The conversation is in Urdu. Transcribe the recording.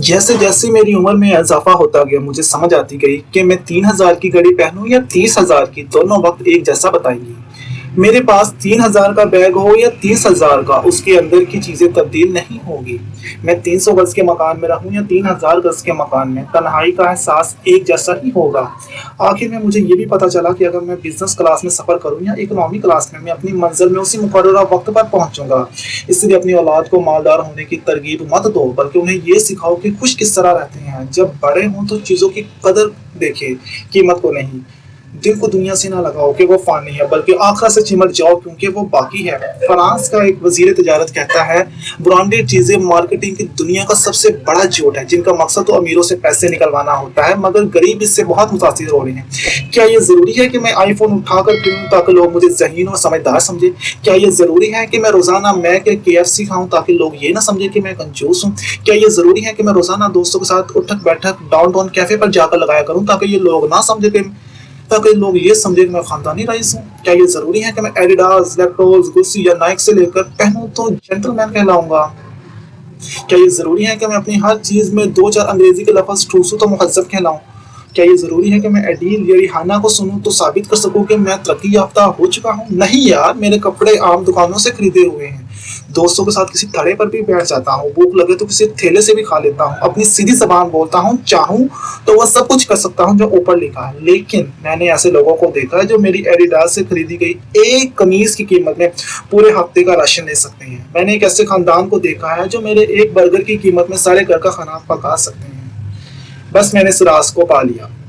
جیسے جیسے میری عمر میں اضافہ ہوتا گیا مجھے سمجھ آتی گئی کہ میں 3,000 کی گھڑی پہنوں یا 30,000 کی، دونوں وقت ایک جیسا بتائیں گی۔ میرے پاس 3,000 کا بیگ ہو یا 30,000 کا، اس کے اندر کی چیزیں تبدیل نہیں ہوگی۔ میں 300 گز کے مکان میں رہوں یا 3,000 گز کے مکان میں، تنہائی کا احساس ایک جیسا ہی ہوگا۔ آخر میں مجھے یہ بھی پتا چلا کہ اگر میں بزنس کلاس میں سفر کروں یا اکنامی کلاس میں اپنی منزل میں اسی مقررہ وقت پر پہنچوں گا۔ اس لیے اپنی اولاد کو مالدار ہونے کی ترغیب مت دو، بلکہ انہیں یہ سکھاؤ کہ خوش کس طرح رہتے ہیں۔ جب بڑے ہوں تو چیزوں کی قدر دیکھیں، قیمت کو نہیں۔ دل کو دنیا سے نہ لگاؤ کہ وہ فانی ہے، بلکہ آخرت سے چمٹ جاؤ کیونکہ وہ باقی ہے۔ فرانس کا ایک وزیر تجارت کہتا ہے، برانڈیڈ چیزیں مارکیٹنگ کی دنیا کا سب سے بڑا جھوٹ ہے، جن کا مقصد تو امیروں سے پیسے نکلوانا ہوتا ہے، مگر غریب اس سے بہت متاثر ہو رہے ہیں۔ کیا یہ ضروری ہے کہ میں آئی فون اٹھا کر پھروں تاکہ لوگ مجھے ذہین اور سمجھدار سمجھیں؟ کیا یہ ضروری ہے کہ میں روزانہ میک یا KFC کھاؤں تاکہ لوگ یہ نہ سمجھیں کہ میں کنجوس ہوں؟ کیا یہ ضروری ہے کہ میں روزانہ دوستوں کے ساتھ اٹھک بیٹھک ڈاؤن ٹاؤن کیفے پر جا کر لگایا کروں تاکہ لوگ یہ سمجھے کہ میں خاندانی رئیس ہوں؟ کیا یہ ضروری ہے کہ میں ایڈیڈاس، لیکٹوز، گوسی یا نائک سے لے کر پہنوں تو جنٹل مین کہلاؤں گا؟ کیا یہ ضروری ہے کہ میں اپنی ہر چیز میں 2-4 انگریزی کے لفظ ٹھوسوں تو مہذب کہلاؤں؟ کیا یہ ضروری ہے کہ میں ایڈیل یا ریحانہ کو سنوں تو ثابت کر سکوں کہ میں ترقی یافتہ ہو چکا ہوں؟ نہیں یار، میرے کپڑے عام دکانوں سے خریدے ہوئے ہیں۔ دوستوں کے ساتھ کسی تھڑے پر بھی بیٹھ جاتا ہوں، بھوک لگے تو کسی تھیلے سے بھی کھا لیتا ہوں، اپنی سیدھی زبان بولتا ہوں، چاہوں تو وہ سب کچھ کر سکتا ہوں جو اوپر لکھا ہے۔ لیکن میں نے ایسے لوگوں کو دیکھا ہے جو میری ایڈیڈاس سے خریدی گئی ایک قمیض کی قیمت میں پورے ہفتے کا راشن لے سکتے ہیں۔ میں نے ایک ایسے خاندان کو دیکھا ہے جو میرے ایک برگر کی قیمت میں سارے گھر کا کھانا پکا سکتے ہیں۔ بس میں نے اس راز کو پا لیا۔